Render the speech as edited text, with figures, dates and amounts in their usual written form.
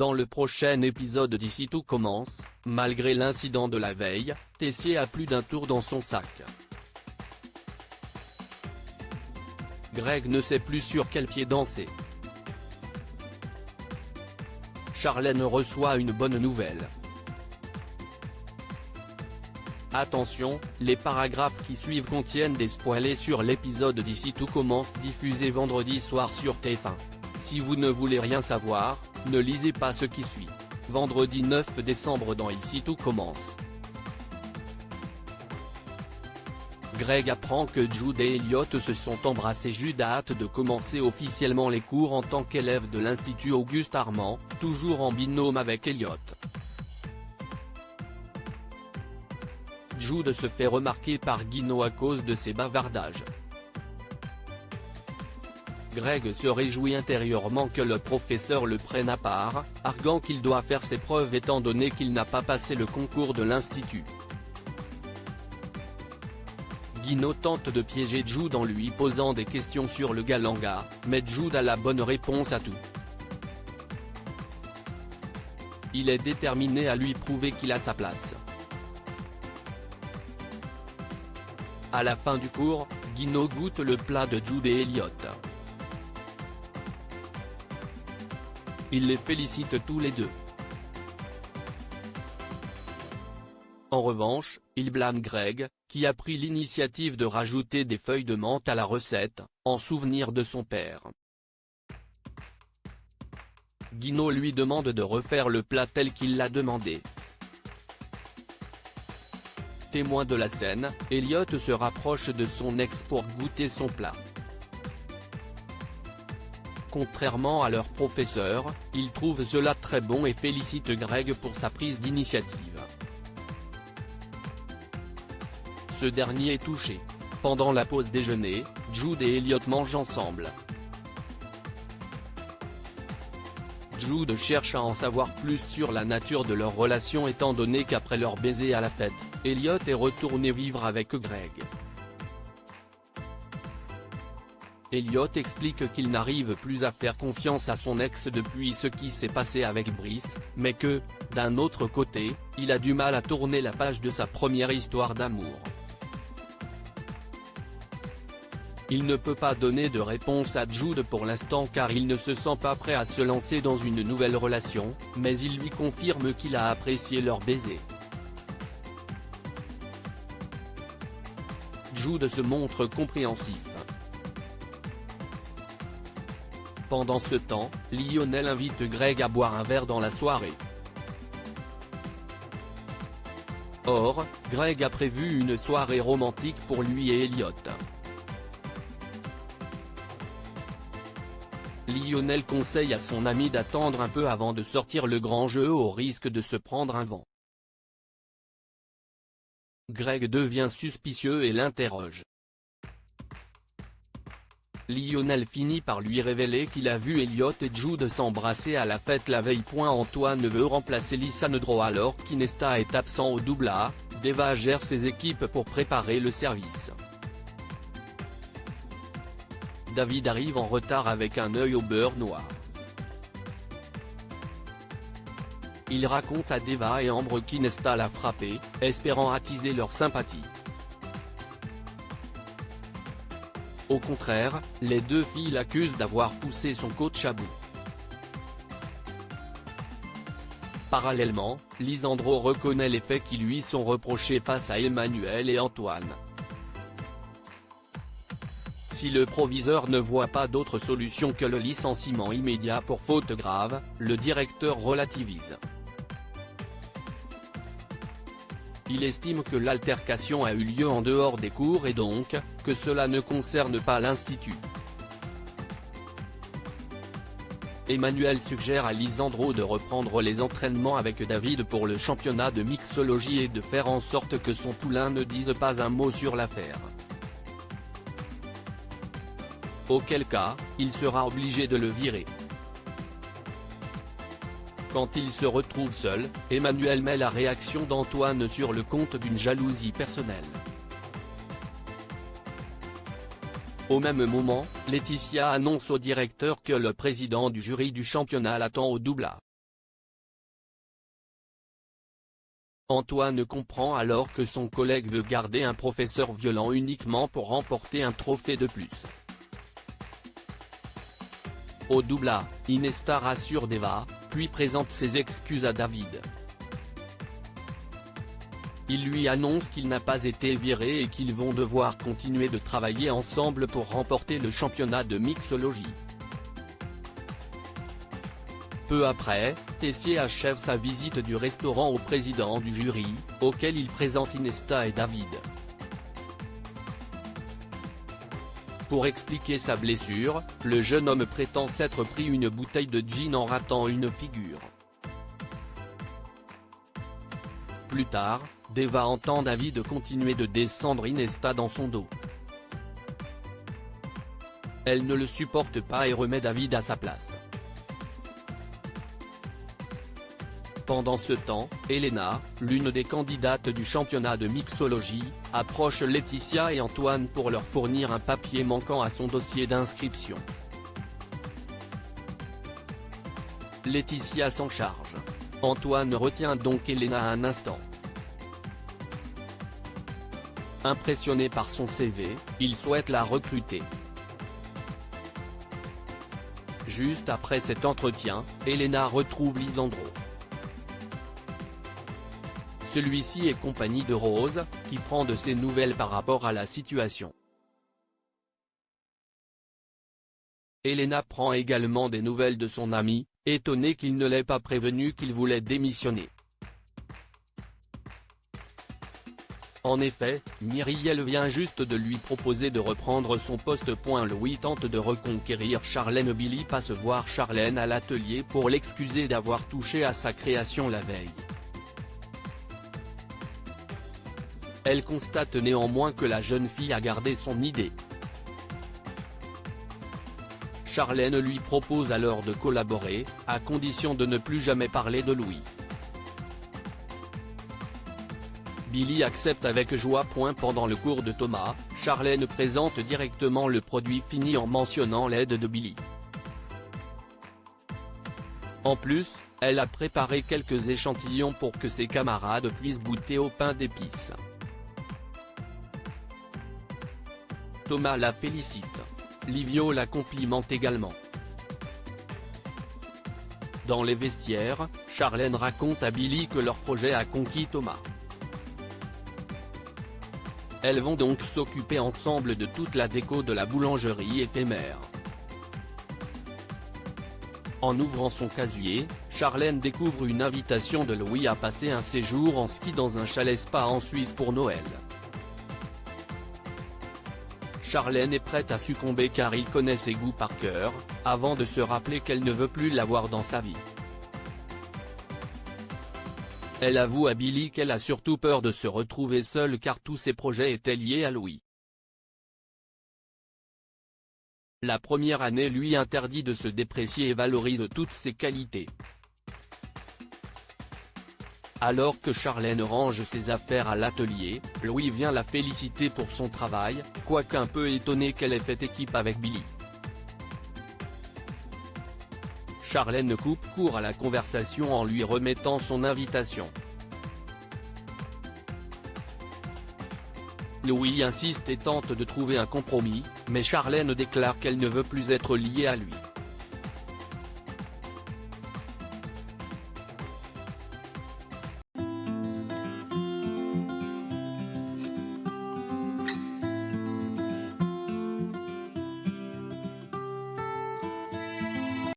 Dans le prochain épisode d'Ici tout commence, malgré l'incident de la veille, Tessier a plus d'un tour dans son sac. Greg ne sait plus sur quel pied danser. Charlène reçoit une bonne nouvelle. Attention, les paragraphes qui suivent contiennent des spoilers sur l'épisode d'Ici tout commence diffusé vendredi soir sur TF1. Si vous ne voulez rien savoir, ne lisez pas ce qui suit. Vendredi 9 décembre dans Ici tout commence. Greg apprend que Jude et Elliot se sont embrassés. Jude a hâte de commencer officiellement les cours en tant qu'élève de l'Institut Auguste Armand, toujours en binôme avec Elliot. Jude se fait remarquer par Guino à cause de ses bavardages. Greg se réjouit intérieurement que le professeur le prenne à part, arguant qu'il doit faire ses preuves étant donné qu'il n'a pas passé le concours de l'Institut. Guino tente de piéger Jude en lui posant des questions sur le galanga, mais Jude a la bonne réponse à tout. Il est déterminé à lui prouver qu'il a sa place. À la fin du cours, Guino goûte le plat de Jude et Elliot. Il les félicite tous les deux. En revanche, il blâme Greg, qui a pris l'initiative de rajouter des feuilles de menthe à la recette, en souvenir de son père. Guino lui demande de refaire le plat tel qu'il l'a demandé. Témoin de la scène, Elliot se rapproche de son ex pour goûter son plat. Contrairement à leur professeur, il trouve cela très bon et félicite Greg pour sa prise d'initiative. Ce dernier est touché. Pendant la pause déjeuner, Jude et Elliot mangent ensemble. Jude cherche à en savoir plus sur la nature de leur relation étant donné qu'après leur baiser à la fête, Elliot est retourné vivre avec Greg. Elliot explique qu'il n'arrive plus à faire confiance à son ex depuis ce qui s'est passé avec Brice, mais que, d'un autre côté, il a du mal à tourner la page de sa première histoire d'amour. Il ne peut pas donner de réponse à Jude pour l'instant car il ne se sent pas prêt à se lancer dans une nouvelle relation, mais il lui confirme qu'il a apprécié leur baiser. Jude se montre compréhensif. Pendant ce temps, Lionel invite Greg à boire un verre dans la soirée. Or, Greg a prévu une soirée romantique pour lui et Elliot. Lionel conseille à son ami d'attendre un peu avant de sortir le grand jeu au risque de se prendre un vent. Greg devient suspicieux et l'interroge. Lionel finit par lui révéler qu'il a vu Elliot et Jude s'embrasser à la fête la veille. Antoine veut remplacer Lisandro alors qu'Inesta est absent au double A, Deva gère ses équipes pour préparer le service. David arrive en retard avec un œil au beurre noir. Il raconte à Deva et Ambre qu'Inesta l'a frappé, espérant attiser leur sympathie. Au contraire, les deux filles l'accusent d'avoir poussé son coach à bout. Parallèlement, Lisandro reconnaît les faits qui lui sont reprochés face à Emmanuel et Antoine. Si le proviseur ne voit pas d'autre solution que le licenciement immédiat pour faute grave, le directeur relativise. Il estime que l'altercation a eu lieu en dehors des cours et donc, que cela ne concerne pas l'institut. Emmanuel suggère à Lisandro de reprendre les entraînements avec David pour le championnat de mixologie et de faire en sorte que son poulain ne dise pas un mot sur l'affaire. Auquel cas, il sera obligé de le virer. Quand il se retrouve seul, Emmanuel met la réaction d'Antoine sur le compte d'une jalousie personnelle. Au même moment, Laetitia annonce au directeur que le président du jury du championnat l'attend au double A. Antoine comprend alors que son collègue veut garder un professeur violent uniquement pour remporter un trophée de plus. Au double A, Inesta rassure Deva, puis présente ses excuses à David. Il lui annonce qu'il n'a pas été viré et qu'ils vont devoir continuer de travailler ensemble pour remporter le championnat de mixologie. Peu après, Tessier achève sa visite du restaurant au président du jury, auquel il présente Inesta et David. Pour expliquer sa blessure, le jeune homme prétend s'être pris une bouteille de gin en ratant une figure. Plus tard, Deva entend David continuer de descendre Inesta dans son dos. Elle ne le supporte pas et remet David à sa place. Pendant ce temps, Elena, l'une des candidates du championnat de mixologie, approche Laetitia et Antoine pour leur fournir un papier manquant à son dossier d'inscription. Laetitia s'en charge. Antoine retient donc Elena un instant. Impressionné par son CV, il souhaite la recruter. Juste après cet entretien, Elena retrouve Lisandro. Celui-ci est compagnie de Rose, qui prend de ses nouvelles par rapport à la situation. Elena prend également des nouvelles de son ami, étonnée qu'il ne l'ait pas prévenu qu'il voulait démissionner. En effet, Myriel vient juste de lui proposer de reprendre son poste. Louis tente de reconquérir Charlène. Billy passe voir Charlène à l'atelier pour l'excuser d'avoir touché à sa création la veille. Elle constate néanmoins que la jeune fille a gardé son idée. Charlène lui propose alors de collaborer, à condition de ne plus jamais parler de Louis. Billy accepte avec joie. Pendant le cours de Thomas, Charlène présente directement le produit fini en mentionnant l'aide de Billy. En plus, elle a préparé quelques échantillons pour que ses camarades puissent goûter au pain d'épices. Thomas la félicite. Livio la complimente également. Dans les vestiaires, Charlène raconte à Billy que leur projet a conquis Thomas. Elles vont donc s'occuper ensemble de toute la déco de la boulangerie éphémère. En ouvrant son casier, Charlène découvre une invitation de Louis à passer un séjour en ski dans un chalet spa en Suisse pour Noël. Charlène est prête à succomber car il connaît ses goûts par cœur, avant de se rappeler qu'elle ne veut plus l'avoir dans sa vie. Elle avoue à Billy qu'elle a surtout peur de se retrouver seule car tous ses projets étaient liés à Louis. La première année lui interdit de se déprécier et valorise toutes ses qualités. Alors que Charlène range ses affaires à l'atelier, Louis vient la féliciter pour son travail, quoique un peu étonné qu'elle ait fait équipe avec Billy. Charlène coupe court à la conversation en lui remettant son invitation. Louis insiste et tente de trouver un compromis, mais Charlène déclare qu'elle ne veut plus être liée à lui.